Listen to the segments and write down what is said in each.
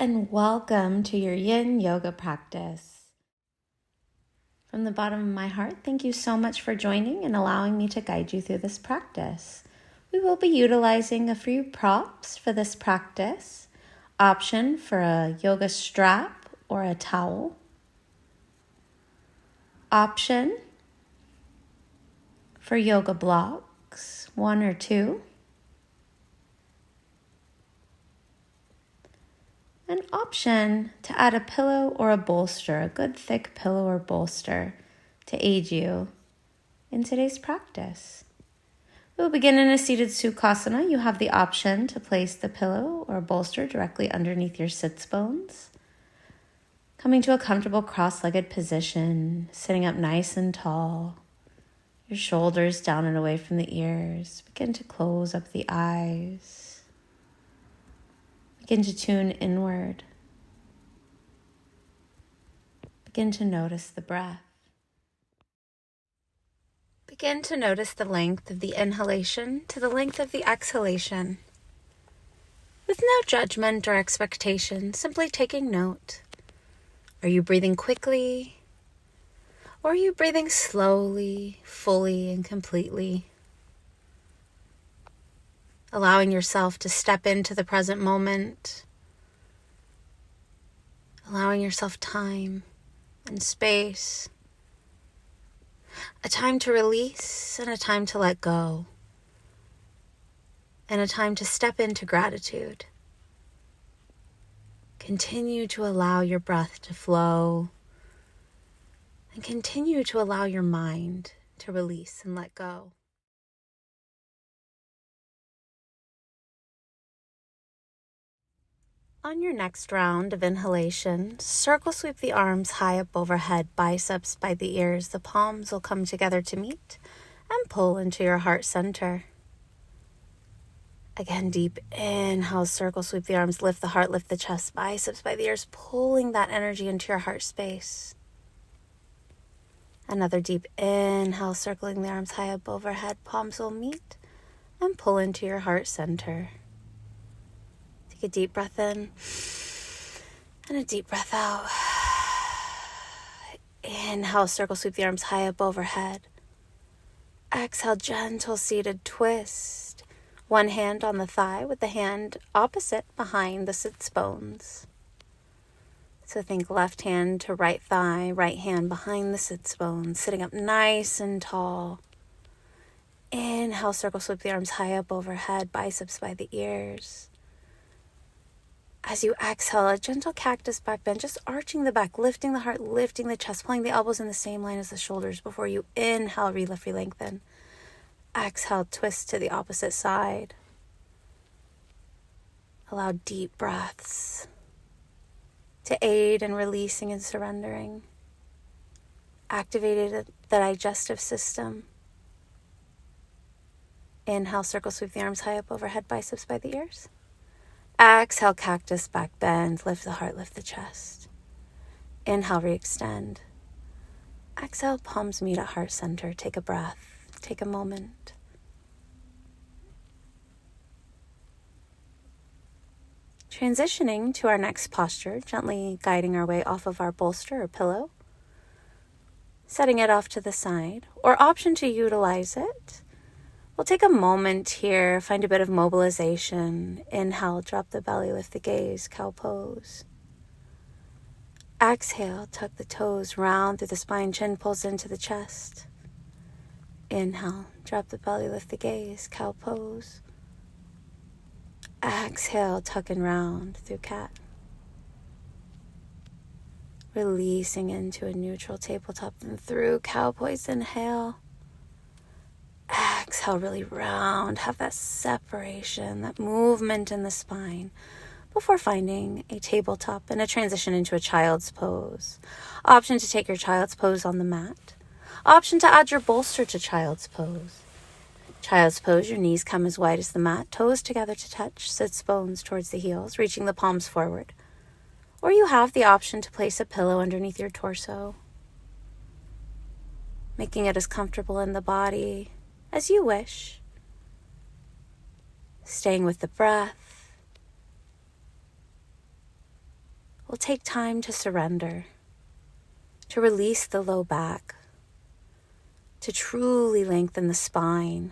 and welcome to your Yin Yoga practice. From the bottom of my heart, thank you so much for joining and allowing me to guide you through this practice. We will be utilizing a few props for this practice. Option for a yoga strap or a towel. Option for yoga blocks, 1 or 2. An option to add a pillow or a bolster, a good thick pillow or bolster to aid you in today's practice. We'll begin in a seated Sukhasana. You have the option to place the pillow or bolster directly underneath your sits bones. Coming to a comfortable cross-legged position, sitting up nice and tall. Your shoulders down and away from the ears. Begin to close up the eyes. Begin to tune inward. Begin to notice the breath. Begin to notice the length of the inhalation to the length of the exhalation. With no judgment or expectation, simply taking note. Are you breathing quickly? Or are you breathing slowly, fully, and completely? Allowing yourself to step into the present moment. Allowing yourself time and space. A time to release and a time to let go. And a time to step into gratitude. Continue to allow your breath to flow. And continue to allow your mind to release and let go. On your next round of inhalation, circle sweep the arms high up overhead, biceps by the ears. The palms will come together to meet and pull into your heart center. Again, deep inhale, circle sweep the arms, lift the heart, lift the chest, biceps by the ears, pulling that energy into your heart space. Another deep inhale, circling the arms high up overhead, palms will meet and pull into your heart center. Take a deep breath in and a deep breath out. Inhale, circle sweep the arms high up overhead. Exhale, gentle seated twist. One hand on the thigh with the hand opposite behind the sits bones. So think left hand to right thigh, right hand behind the sits bones, sitting up nice and tall. Inhale, circle sweep the arms high up overhead, biceps by the ears. As you exhale, a gentle cactus back bend, just arching the back, lifting the heart, lifting the chest, pulling the elbows in the same line as the shoulders before you inhale, relift, lengthen. Exhale, twist to the opposite side. Allow deep breaths to aid in releasing and surrendering. Activated the digestive system. Inhale, circle sweep the arms high up overhead, biceps by the ears. Exhale, cactus back bend, lift the heart, lift the chest. Inhale, re-extend. Exhale, palms meet at heart center. Take a breath, take a moment. Transitioning to our next posture, gently guiding our way off of our bolster or pillow. Setting it off to the side, or option to utilize it. We'll take a moment here, find a bit of mobilization. Inhale, drop the belly, lift the gaze, cow pose. Exhale, tuck the toes, round through the spine, chin pulls into the chest. Inhale, drop the belly, lift the gaze, cow pose. Exhale, tuck and round through cat. Releasing into a neutral tabletop and through cow pose, inhale. Exhale, really round, have that separation, that movement in the spine before finding a tabletop and a transition into a child's pose. Option to take your child's pose on the mat. Option to add your bolster to child's pose. Child's pose, your knees come as wide as the mat, toes together to touch, sits bones towards the heels, reaching the palms forward. Or you have the option to place a pillow underneath your torso, making it as comfortable in the body as you wish. Staying with the breath. we'll take time to surrender, to release the low back, to truly lengthen the spine.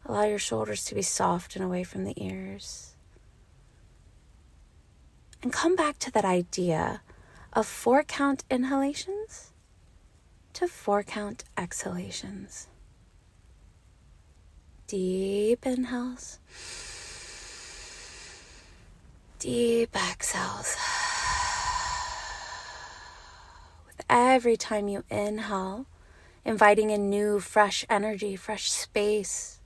Allow your shoulders to be soft and away from the ears. And come back to that idea of 4-count inhalations to 4-count exhalations. Deep inhales, deep exhales. With every time you inhale, inviting in new, fresh energy, fresh space,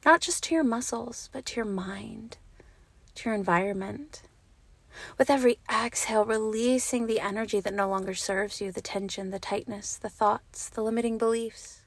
not just to your muscles, but to your mind, to your environment. With every exhale, releasing the energy that no longer serves you, the tension, the tightness, the thoughts, the limiting beliefs.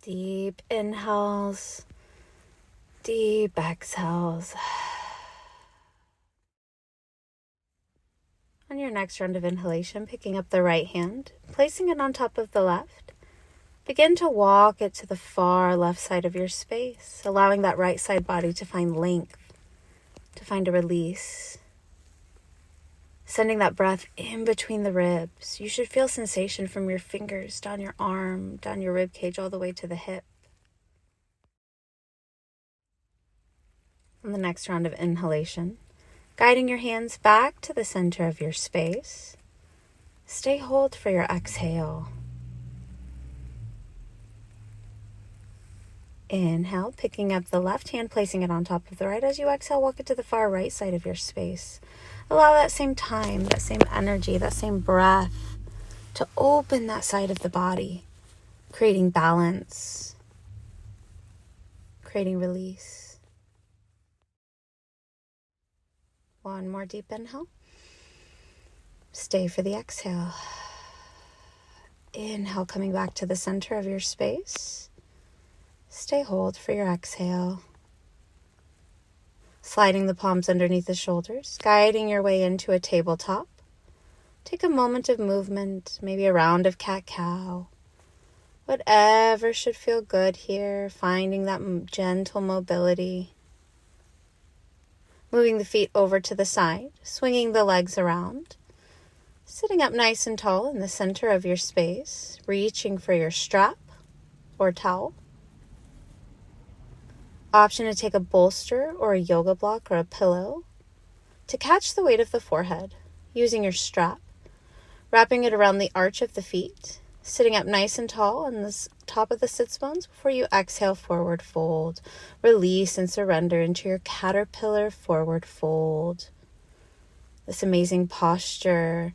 Deep inhales, deep exhales. On your next round of inhalation, picking up the right hand, placing it on top of the left. Begin to walk it to the far left side of your space, allowing that right side body to find length, to find a release. Sending that breath in between the ribs. You should feel sensation from your fingers, down your arm, down your rib cage, all the way to the hip. On the next round of inhalation, guiding your hands back to the center of your space. Stay hold for your exhale. Inhale, picking up the left hand, placing it on top of the right. As you exhale, walk it to the far right side of your space. Allow that same time, that same energy, that same breath to open that side of the body, creating balance, creating release. One more deep inhale. Stay for the exhale. Inhale, coming back to the center of your space. Stay hold for your exhale. Sliding the palms underneath the shoulders, guiding your way into a tabletop. Take a moment of movement, maybe a round of cat-cow. Whatever should feel good here, finding that gentle mobility. Moving the feet over to the side, swinging the legs around. Sitting up nice and tall in the center of your space, reaching for your strap or towel. Option to take a bolster or a yoga block or a pillow to catch the weight of the forehead, using your strap, wrapping it around the arch of the feet, sitting up nice and tall on the top of the sits bones before you exhale, forward fold. Release and surrender into your caterpillar forward fold. This amazing posture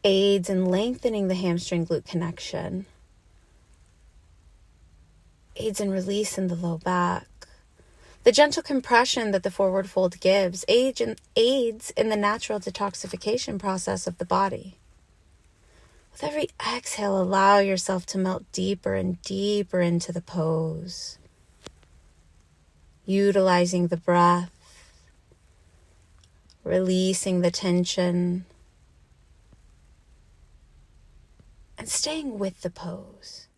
aids in lengthening the hamstring glute connection, aids in release in the low back. The gentle compression that the forward fold gives aids in the natural detoxification process of the body. With every exhale, allow yourself to melt deeper and deeper into the pose, utilizing the breath, releasing the tension, and staying with the pose.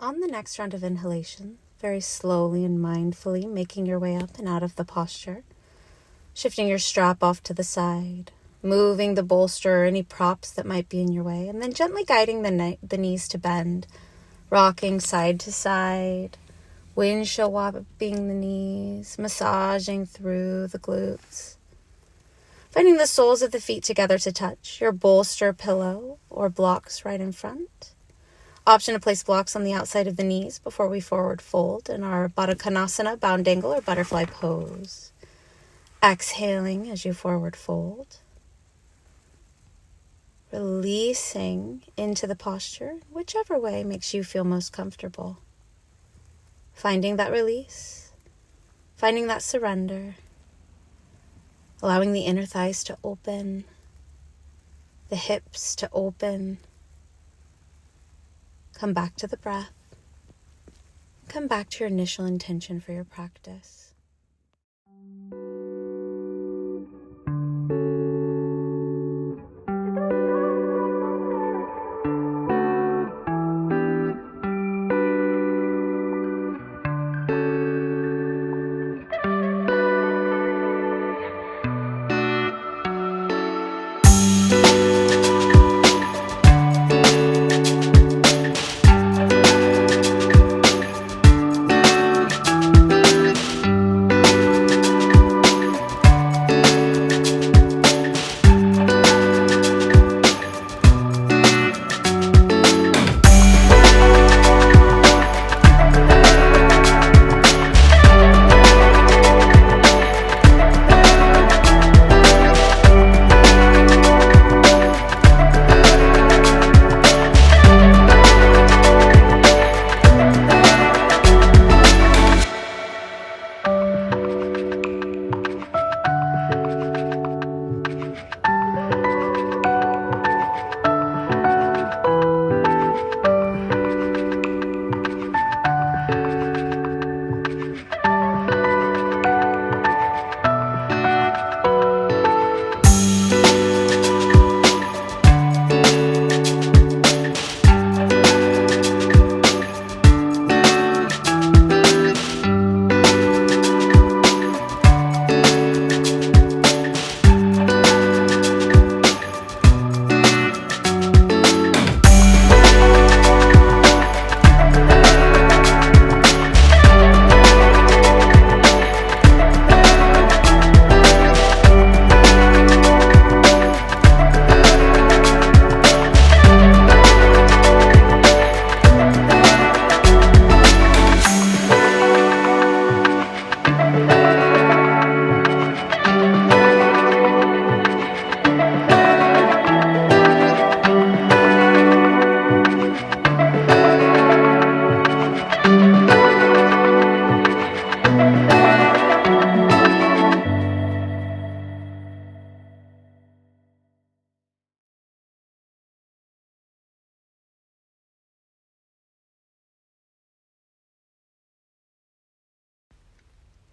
On the next round of inhalation, very slowly and mindfully making your way up and out of the posture, shifting your strap off to the side, moving the bolster or any props that might be in your way, and then gently guiding the knees to bend, rocking side to side, windshield whopping the knees, massaging through the glutes. Finding the soles of the feet together to touch, your bolster, pillow, or blocks right in front. Option to place blocks on the outside of the knees before we forward fold in our Baddha Konasana, bound angle, or butterfly pose. Exhaling as you forward fold. Releasing into the posture, whichever way makes you feel most comfortable. Finding that release, finding that surrender, allowing the inner thighs to open, the hips to open. Come back to the breath. Come back to your initial intention for your practice.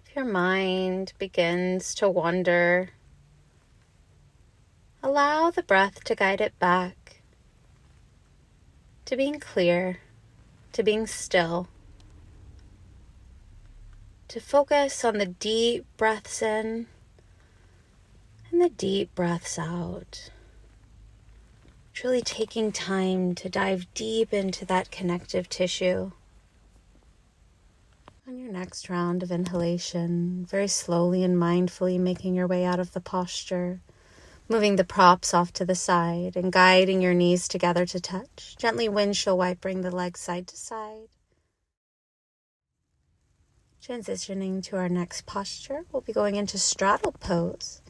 If your mind begins to wander, allow the breath to guide it back to being clear, to being still, to focus on the deep breaths in and the deep breaths out. Truly taking time to dive deep into that connective tissue. On your next round of inhalation, very slowly and mindfully making your way out of the posture, moving the props off to the side and guiding your knees together to touch, gently windshield wipering the legs side to side. Transitioning to our next posture, we'll be going into straddle pose.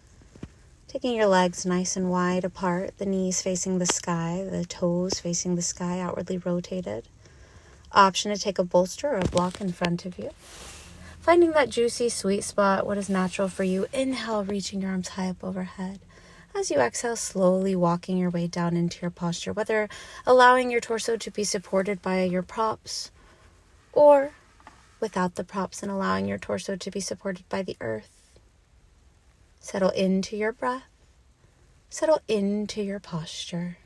Taking your legs nice and wide apart, the knees facing the sky, the toes facing the sky, outwardly rotated. Option to take a bolster or a block in front of you. Finding that juicy sweet spot, what is natural for you. Inhale, reaching your arms high up overhead. As you exhale, slowly walking your way down into your posture, whether allowing your torso to be supported by your props or without the props and allowing your torso to be supported by the earth. Settle into your breath. Settle into your posture.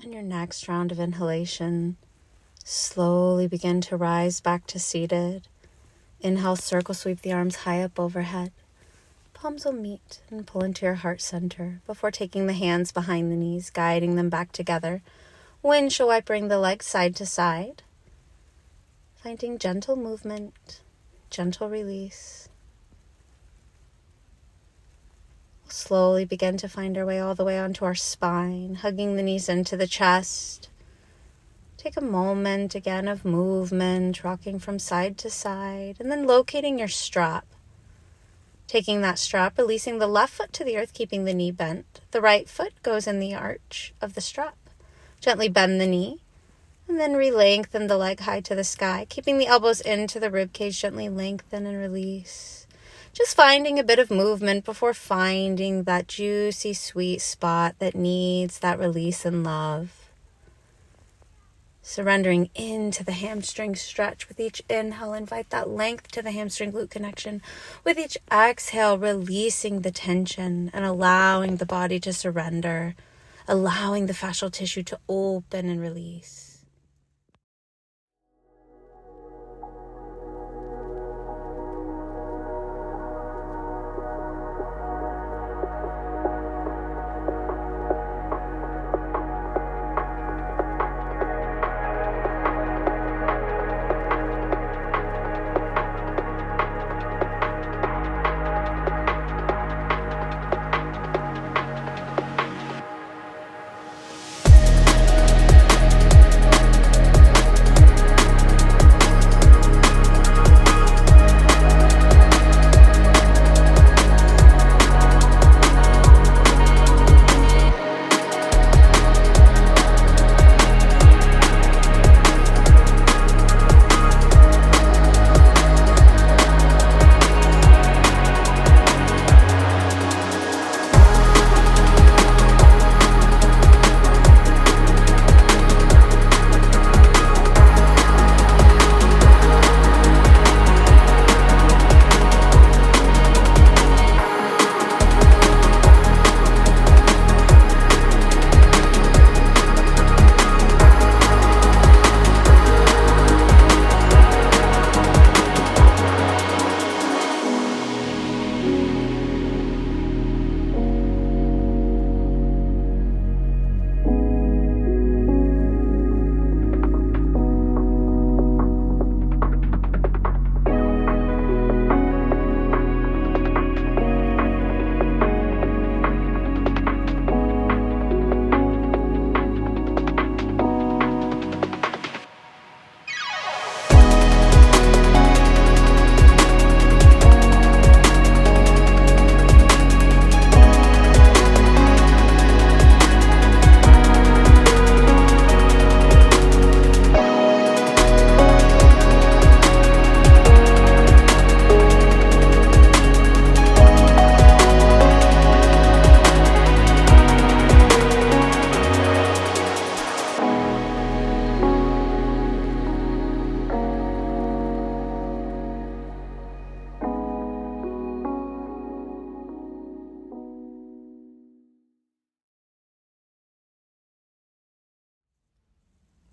On your next round of inhalation, slowly begin to rise back to seated. Inhale, circle sweep the arms high up overhead. Palms will meet and pull into your heart center before taking the hands behind the knees, guiding them back together. Windshield wipering the legs side to side. Finding gentle movement, gentle release. Slowly begin to find our way all the way onto our spine, hugging the knees into the chest. Take a moment again of movement, rocking from side to side, and then locating your strap. Taking that strap, releasing the left foot to the earth, keeping the knee bent. The right foot goes in the arch of the strap. Gently bend the knee, and then re-lengthen the leg high to the sky, keeping the elbows into the rib cage. Gently lengthen and release. Just finding a bit of movement before finding that juicy, sweet spot that needs that release and love. Surrendering into the hamstring stretch. With each inhale, invite that length to the hamstring glute connection. With each exhale, releasing the tension and allowing the body to surrender, allowing the fascial tissue to open and release.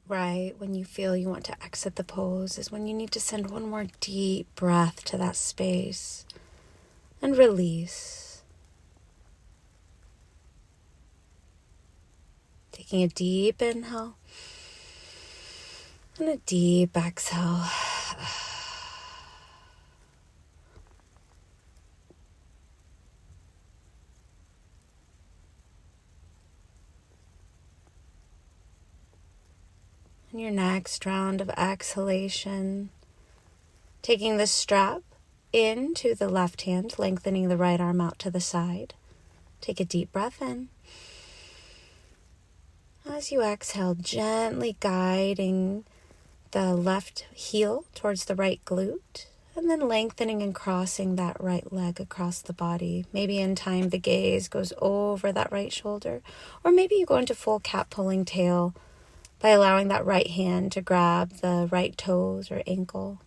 Right when you feel you want to exit the pose is when you need to send one more deep breath to that space and release. Taking a deep inhale and a deep exhale. And your next round of exhalation, taking the strap into the left hand, lengthening the right arm out to the side. Take a deep breath in. As you exhale, gently guiding the left heel towards the right glute, and then lengthening and crossing that right leg across the body. Maybe in time the gaze goes over that right shoulder, or maybe you go into full cat pulling tail by allowing that right hand to grab the right toes or ankle.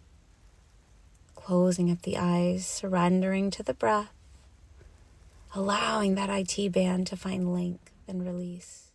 Closing up the eyes, surrendering to the breath, allowing that IT band to find length and release.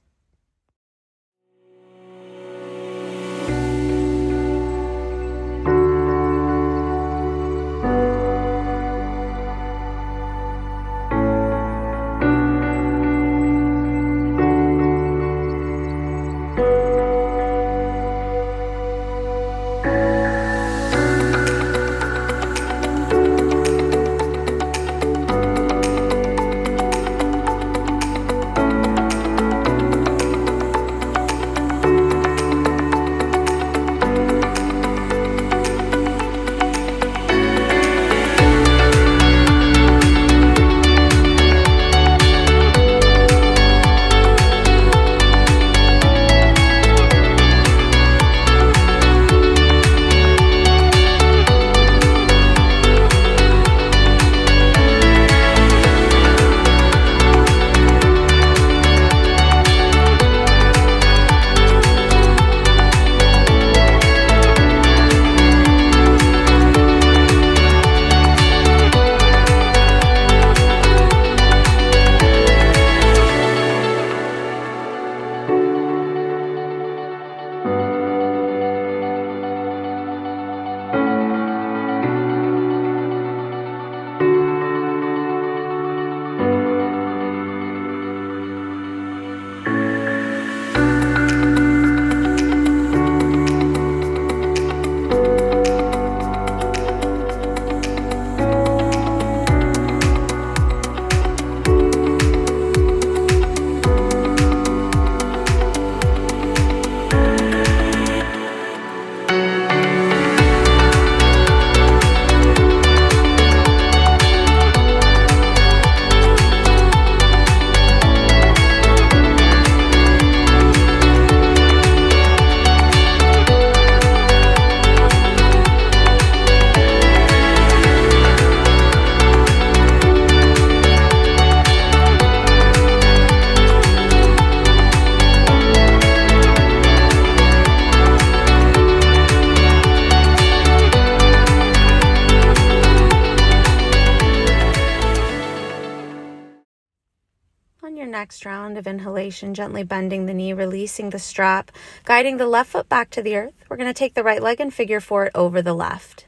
On your next round of inhalation, gently bending the knee, releasing the strap, guiding the left foot back to the earth. We're going to take the right leg and figure four it over the left.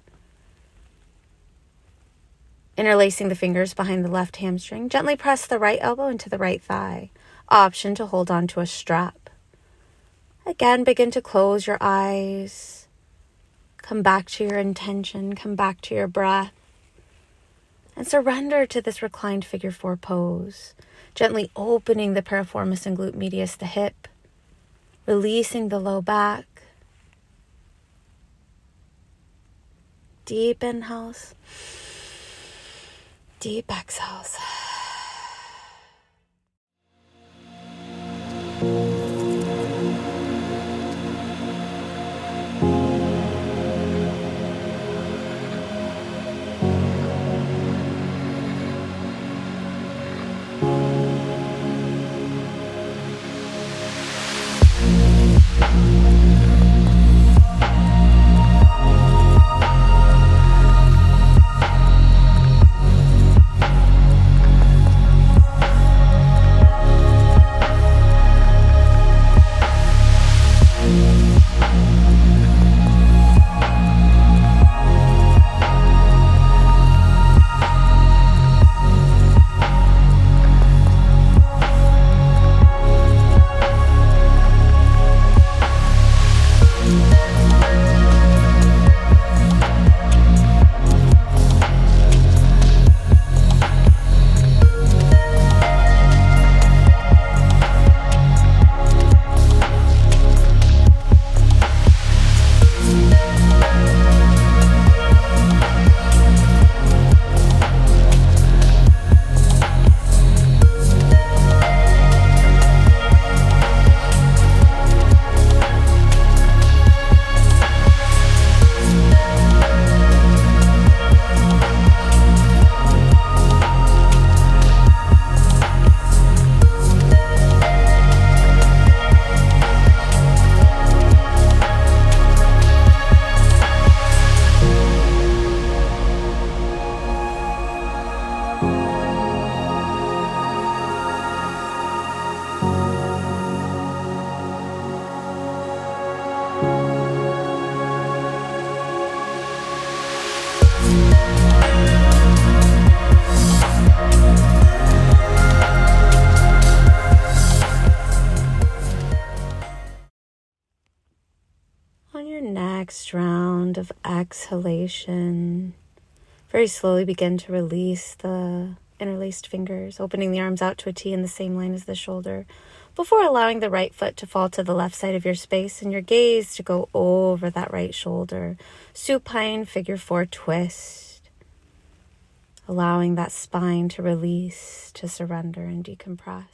Interlacing the fingers behind the left hamstring, gently press the right elbow into the right thigh. Option to hold on to a strap. Again, begin to close your eyes. Come back to your intention, come back to your breath. And surrender to this reclined figure four pose. Gently opening the piriformis and glute medius, the hip. Releasing the low back. Deep inhales. Deep exhales. On your next round of exhalation, very slowly begin to release the interlaced fingers, opening the arms out to a T in the same line as the shoulder, before allowing the right foot to fall to the left side of your space and your gaze to go over that right shoulder. Supine figure four twist, allowing that spine to release, to surrender and decompress.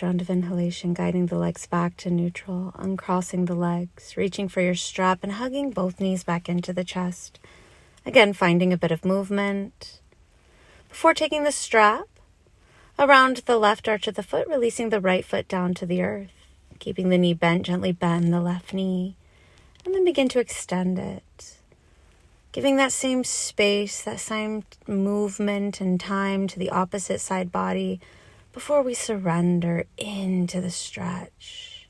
next round of inhalation, guiding the legs back to neutral, uncrossing the legs, reaching for your strap and hugging both knees back into the chest. Again, finding a bit of movement. Before taking the strap around the left arch of the foot, releasing the right foot down to the earth. Keeping the knee bent, gently bend the left knee. And then begin to extend it. Giving that same space, that same movement and time to the opposite side body before we surrender into the stretch.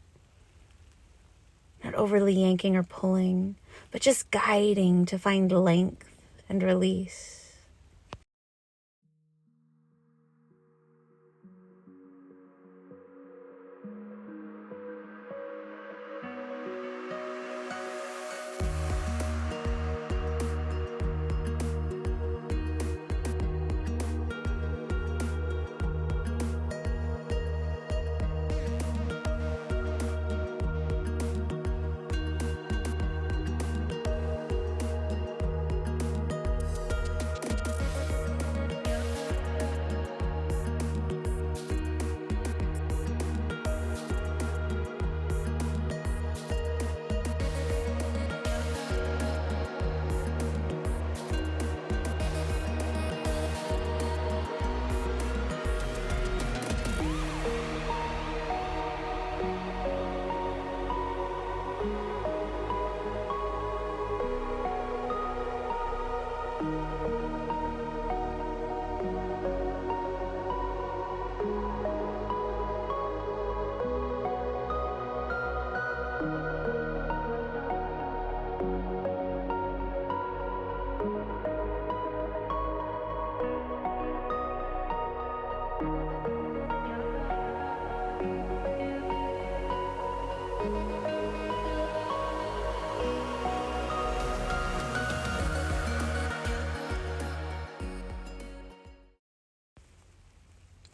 Not overly yanking or pulling, but just guiding to find length and release.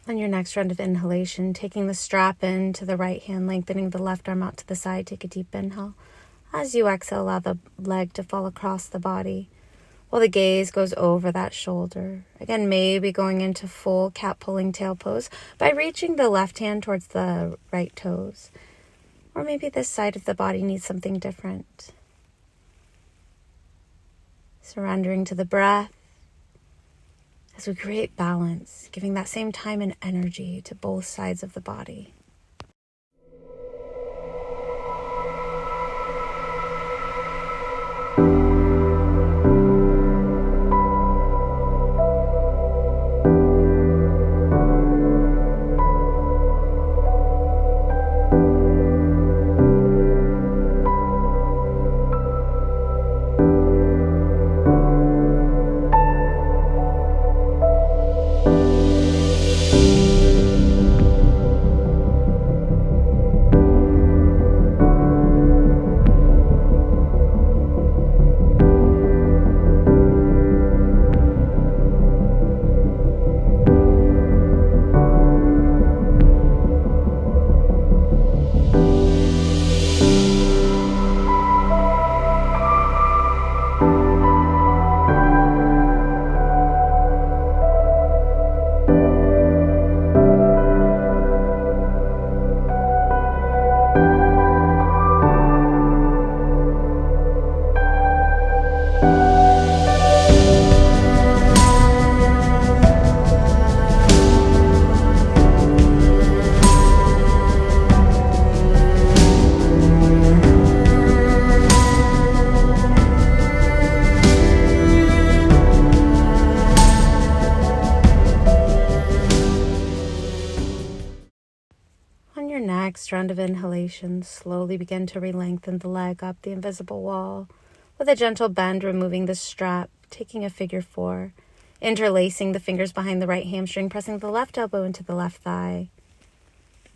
On your next round of inhalation, taking the strap in to the right hand, lengthening the left arm out to the side. Take a deep inhale. As you exhale, allow the leg to fall across the body while the gaze goes over that shoulder. Again, maybe going into full cat pulling tail pose by reaching the left hand towards the right toes. Or maybe this side of the body needs something different. Surrendering to the breath as we create balance, giving that same time and energy to both sides of the body. Next round of inhalation, slowly begin to re-lengthen the leg up the invisible wall with a gentle bend, removing the strap, taking a figure 4, interlacing the fingers behind the right hamstring, pressing the left elbow into the left thigh.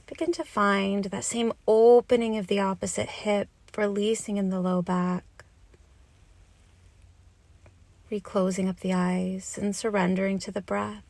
Begin to find that same opening of the opposite hip, releasing in the low back. Reclosing up the eyes and surrendering to the breath.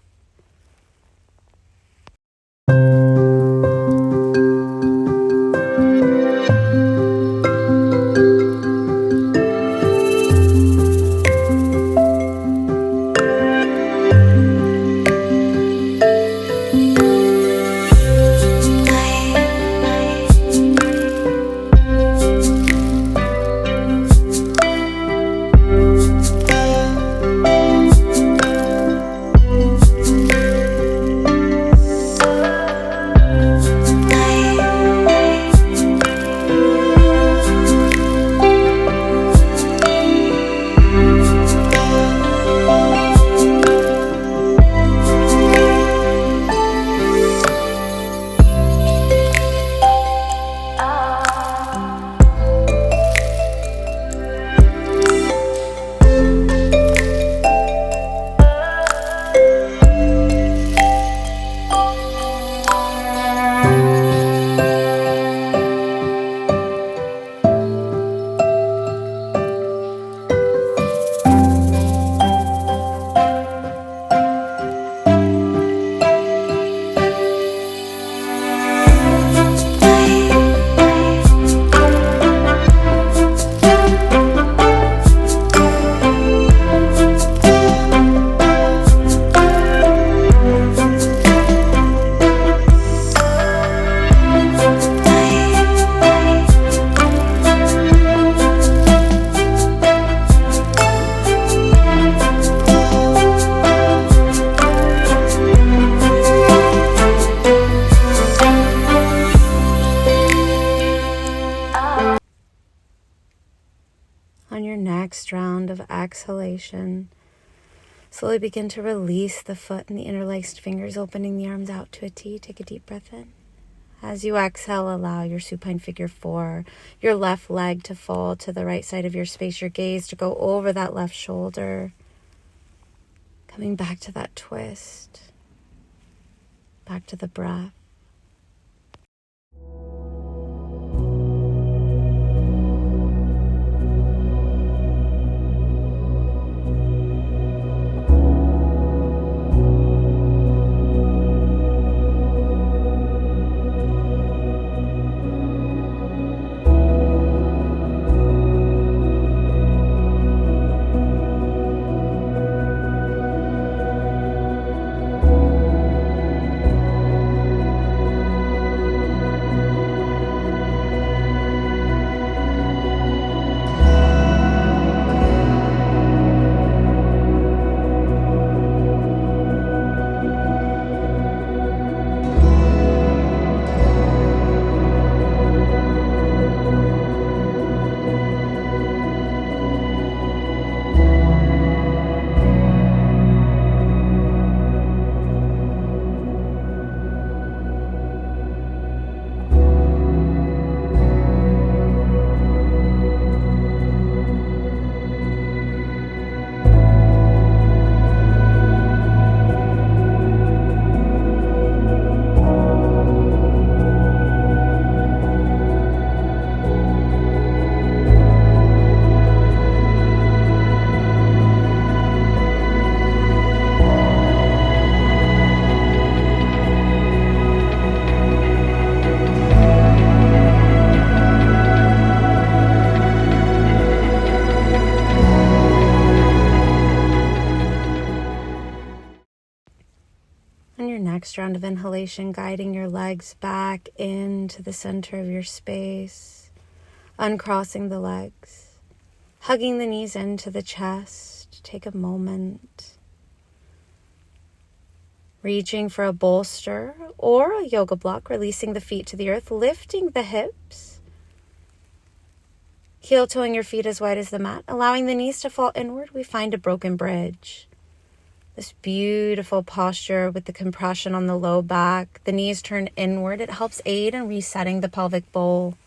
next round of exhalation, slowly begin to release the foot and the interlaced fingers, opening the arms out to a T. Take a deep breath in. As you exhale, allow your supine figure 4, your left leg to fall to the right side of your space, your gaze to go over that left shoulder, coming back to that twist, back to the breath. On your next round of inhalation, guiding your legs back into the center of your space, uncrossing the legs, hugging the knees into the chest. Take a moment, reaching for a bolster or a yoga block, releasing the feet to the earth, lifting the hips, heel-toeing your feet as wide as the mat, allowing the knees to fall inward. We find a broken bridge. This beautiful posture with the compression on the low back, the knees turn inward. It helps aid in resetting the pelvic bowl.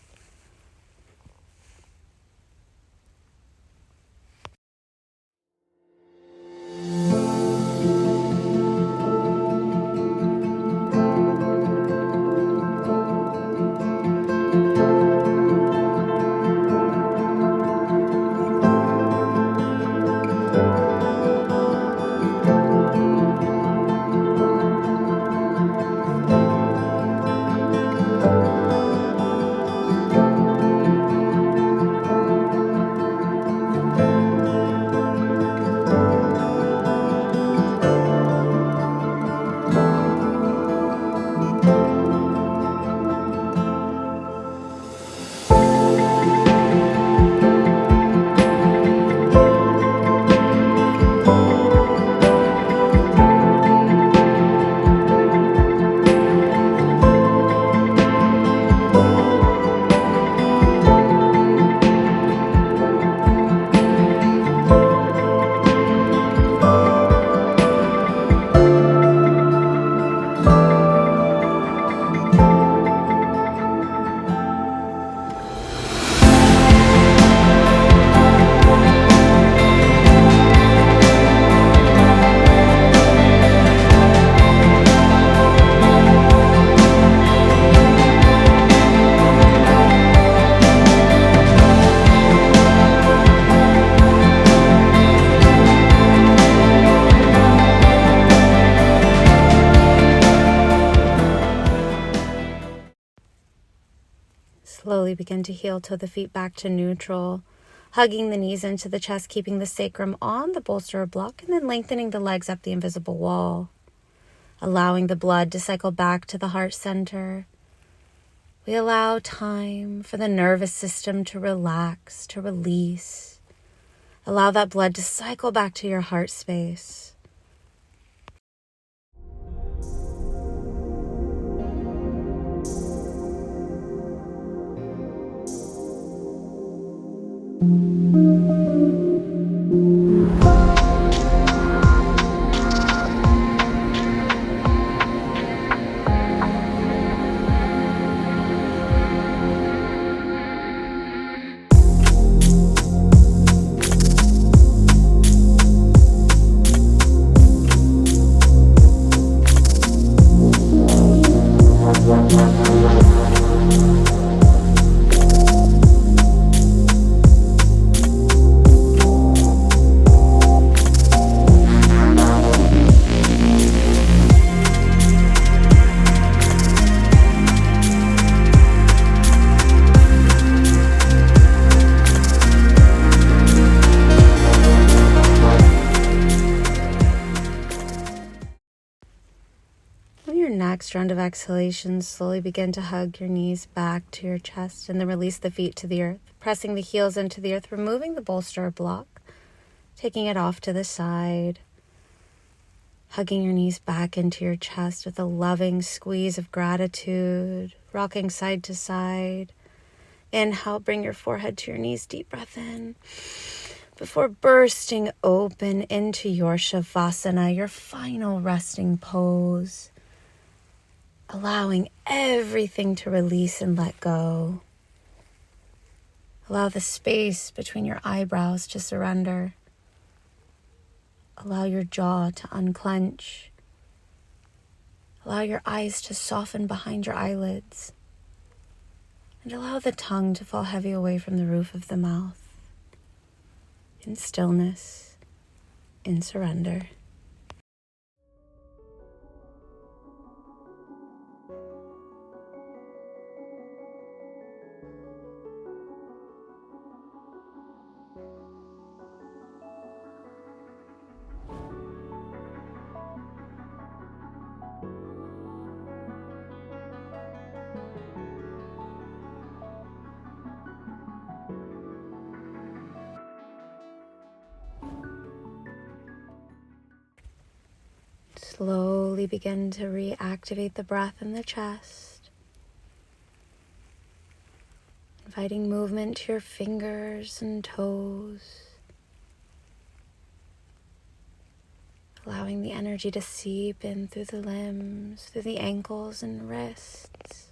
Slowly begin to heel toe the feet back to neutral, hugging the knees into the chest, keeping the sacrum on the bolster or block, and then lengthening the legs up the invisible wall, allowing the blood to cycle back to the heart center. We allow time for the nervous system to relax, to release. Allow that blood to cycle back to your heart space. next round of exhalations, slowly begin to hug your knees back to your chest and then release the feet to the earth, pressing the heels into the earth, removing the bolster or block, taking it off to the side, hugging your knees back into your chest with a loving squeeze of gratitude, rocking side to side. Inhale, bring your forehead to your knees, deep breath in. Before bursting open into your Shavasana, your final resting pose, allowing everything to release and let go. Allow the space between your eyebrows to surrender. Allow your jaw to unclench. Allow your eyes to soften behind your eyelids. And allow the tongue to fall heavy away from the roof of the mouth. In stillness, in surrender. Slowly begin to reactivate the breath in the chest, inviting movement to your fingers and toes, allowing the energy to seep in through the limbs, through the ankles and wrists.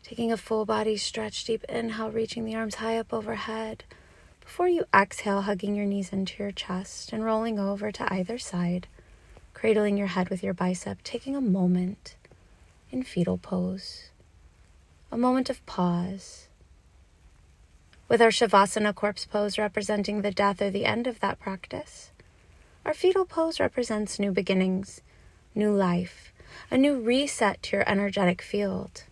Taking a full body stretch, deep inhale, reaching the arms high up overhead. Before you exhale, hugging your knees into your chest and rolling over to either side, cradling your head with your bicep, taking a moment in fetal pose, a moment of pause. With our Shavasana corpse pose representing the death or the end of that practice, our fetal pose represents new beginnings, new life, a new reset to your energetic field.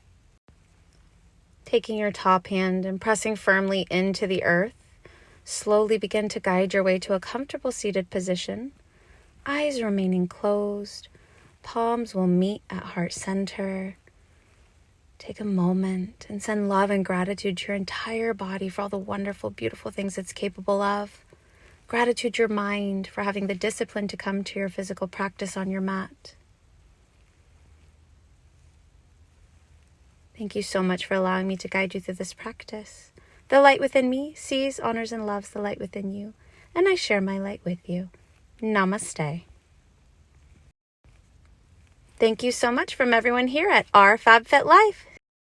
Taking your top hand and pressing firmly into the earth, slowly begin to guide your way to a comfortable seated position. Eyes remaining closed, palms will meet at heart center. Take a moment and send love and gratitude to your entire body for all the wonderful, beautiful things it's capable of. Gratitude to your mind for having the discipline to come to your physical practice on your mat. Thank you so much for allowing me to guide you through this practice. The light within me sees, honors, and loves the light within you, and I share my light with you. Namaste. Thank you so much from everyone here at Our FabFit Life.